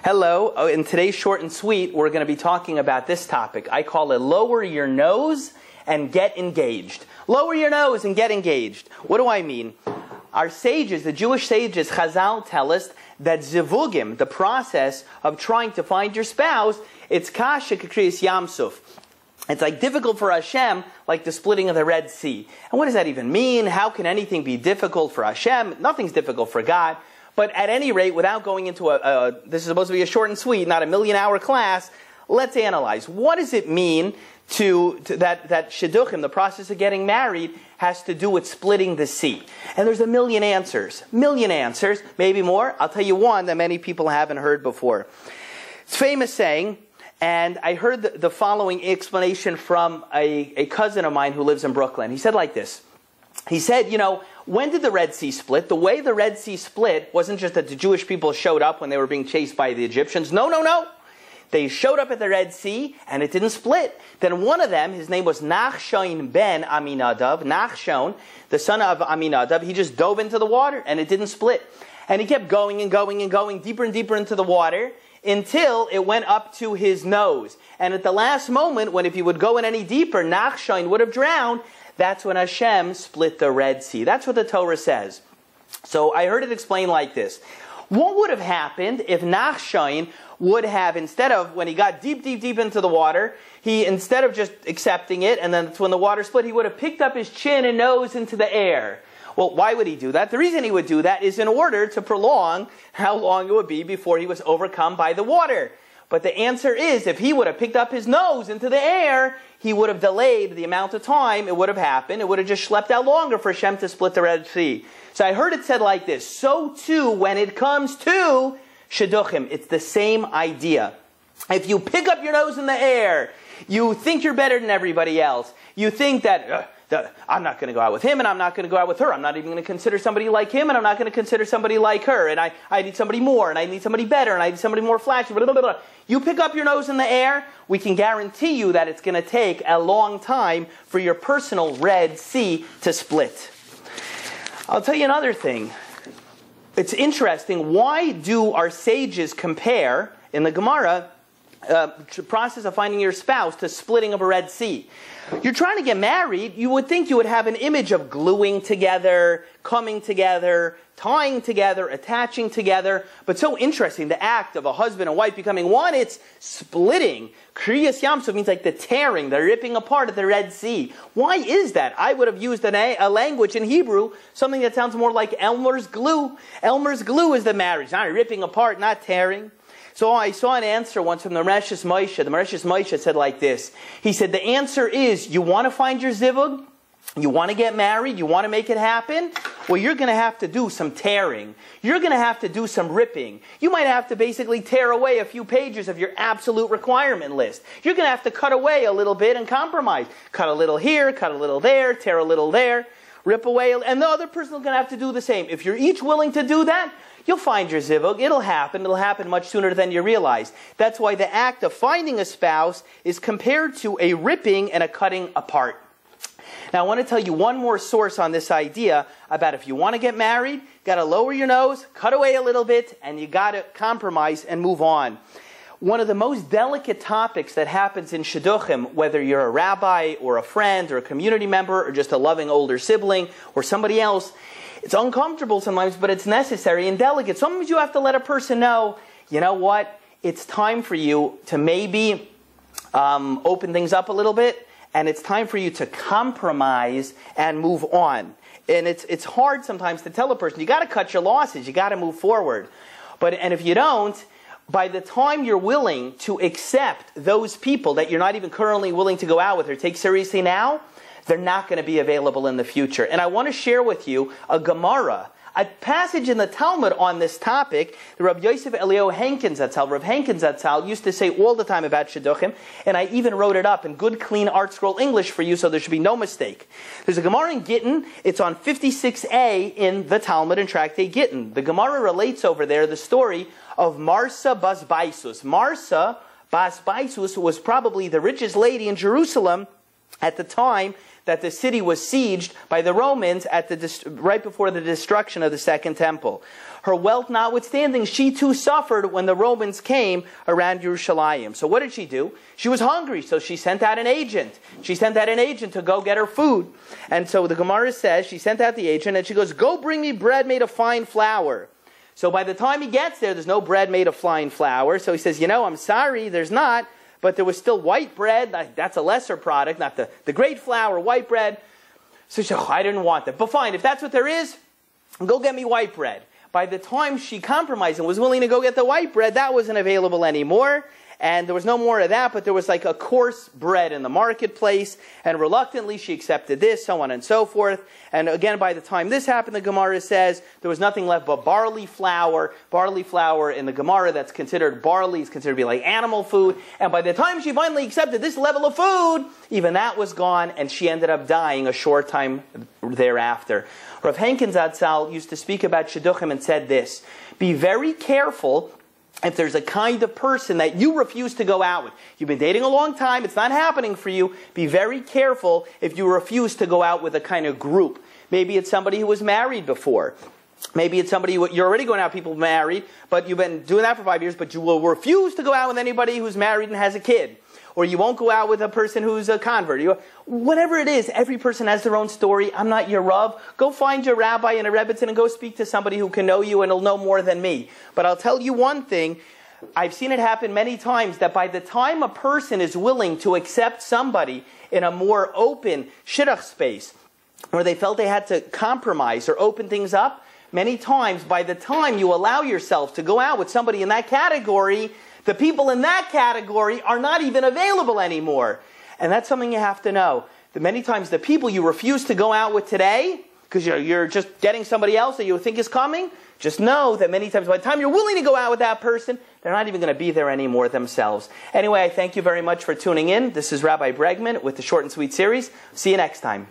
Hello. Oh, in today's short and sweet, we're going to be talking about this topic. I call it lower your nose and get engaged. Lower your nose and get engaged. What do I mean? Our sages, the Jewish sages, Chazal, tell us that zivugim, the process of trying to find your spouse, it's kasha k'kriyas yamsuf. It's like difficult for Hashem, like the splitting of the Red Sea. And what does that even mean? How can anything be difficult for Hashem? Nothing's difficult for God. But at any rate, without going into this is supposed to be a short and sweet, not a million-hour class, let's analyze. What does it mean to that shidduchim, the process of getting married, has to do with splitting the sea? And there's a million answers, maybe more. I'll tell you one that many people haven't heard before. It's a famous saying, and I heard the following explanation from a cousin of mine who lives in Brooklyn. He said like this. He said, when did the Red Sea split? The way the Red Sea split wasn't just that the Jewish people showed up when they were being chased by the Egyptians. No. They showed up at the Red Sea, and it didn't split. Then one of them, his name was Nachshon ben Aminadav, Nachshon, the son of Aminadav, he just dove into the water, and it didn't split. And he kept going and going and going deeper and deeper into the water until it went up to his nose. And at the last moment, when if he would go in any deeper, Nachshon would have drowned. That's when Hashem split the Red Sea. That's what the Torah says. So I heard it explained like this. What would have happened if Nachshon would have, instead of, when he got deep into the water, instead of just accepting it, and then when the water split, he would have picked up his chin and nose into the air. Well, why would he do that? The reason he would do that is in order to prolong how long it would be before he was overcome by the water. But the answer is, if he would have picked up his nose into the air, he would have delayed the amount of time it would have happened. It would have just schlepped out longer for Hashem to split the Red Sea. So I heard it said like this. So too, when it comes to shidduchim, it's the same idea. If you pick up your nose in the air, you think you're better than everybody else. You think that I'm not going to go out with him, and I'm not going to go out with her. I'm not even going to consider somebody like him, and I'm not going to consider somebody like her. And I need somebody more, and I need somebody better, and I need somebody more flashy. Blah, blah, blah. You pick up your nose in the air, we can guarantee you that it's going to take a long time for your personal Red Sea to split. I'll tell you another thing. It's interesting. Why do our sages compare, in the Gemara, the process of finding your spouse to splitting of a Red Sea? You're trying to get married, you would think you would have an image of gluing together, coming together, tying together, attaching together. But so interesting, the act of a husband and wife becoming one, it's splitting. Kriyas Yamsuf means like the tearing, the ripping apart of the Red Sea. Why is that? I would have used a language in Hebrew, something that sounds more like Elmer's glue. Elmer's glue is the marriage, not ripping apart, not tearing. So I saw an answer once from the Maharshis Moshe. The Maharshis Moshe said like this. He said, the answer is, you want to find your zivug? You want to get married? You want to make it happen? Well, you're going to have to do some tearing. You're going to have to do some ripping. You might have to basically tear away a few pages of your absolute requirement list. You're going to have to cut away a little bit and compromise. Cut a little here, cut a little there, tear a little there, rip away, and the other person is going to have to do the same. If you're each willing to do that, you'll find your zivug. It'll happen. It'll happen much sooner than you realize. That's why the act of finding a spouse is compared to a ripping and a cutting apart. Now, I want to tell you one more source on this idea about if you want to get married, you got to lower your nose, cut away a little bit, and you got to compromise and move on. One of the most delicate topics that happens in shidduchim, whether you're a rabbi or a friend or a community member or just a loving older sibling or somebody else, it's uncomfortable sometimes, but it's necessary and delicate. Sometimes you have to let a person know, you know what, it's time for you to maybe open things up a little bit, and it's time for you to compromise and move on. And it's hard sometimes to tell a person, you got to cut your losses, you got to move forward. And if you don't, by the time you're willing to accept those people that you're not even currently willing to go out with or take seriously now, they're not going to be available in the future. And I want to share with you a Gemara, a passage in the Talmud on this topic. The Rabbi Yosef Eliyahu Hankins Zatzal, Rav Hankins Zatzal, used to say all the time about shidduchim, and I even wrote it up in good, clean art scroll English for you, so there should be no mistake. There's a Gemara in Gittin. It's on 56a in the Talmud and Tractate Gittin. The Gemara relates over there the story of Marsa Bas Baisus. Marsa Bas Baisus was probably the richest lady in Jerusalem at the time that the city was sieged by the Romans right before the destruction of the Second Temple. Her wealth notwithstanding, she too suffered when the Romans came around Yerushalayim. So what did she do? She was hungry, so she sent out an agent. She sent out an agent to go get her food. And so the Gemara says, she sent out the agent, and she goes, go bring me bread made of fine flour. So by the time he gets there, there's no bread made of fine flour. So he says, I'm sorry, there's not. But there was still white bread. That's a lesser product, not the great flour, white bread. So she said, I didn't want that. But fine, if that's what there is, go get me white bread. By the time she compromised and was willing to go get the white bread, that wasn't available anymore. And there was no more of that, but there was like a coarse bread in the marketplace. And reluctantly, she accepted this, so on and so forth. And again, by the time this happened, the Gemara says, there was nothing left but barley flour. Barley flour in the Gemara, that's considered barley, is considered to be like animal food. And by the time she finally accepted this level of food, even that was gone, and she ended up dying a short time thereafter. Rav Henkin Zatzal used to speak about shidduchim and said this: be very careful if there's a kind of person that you refuse to go out with. You've been dating a long time, it's not happening for you. Be very careful if you refuse to go out with a kind of group. Maybe it's somebody who was married before. Maybe it's somebody, you're already going out with people married, but you've been doing that for 5 years, but you will refuse to go out with anybody who's married and has a kid. Or you won't go out with a person who's a convert. Whatever it is, every person has their own story. I'm not your Rav. Go find your rabbi and a rebbitzin and go speak to somebody who can know you and will know more than me. But I'll tell you one thing. I've seen it happen many times that by the time a person is willing to accept somebody in a more open shidduch space, where they felt they had to compromise or open things up, many times by the time you allow yourself to go out with somebody in that category, the people in that category are not even available anymore. And that's something you have to know. That many times the people you refuse to go out with today, because you're just getting somebody else that you think is coming, just know that many times by the time you're willing to go out with that person, they're not even going to be there anymore themselves. Anyway, I thank you very much for tuning in. This is Rabbi Bregman with the Short and Sweet series. See you next time.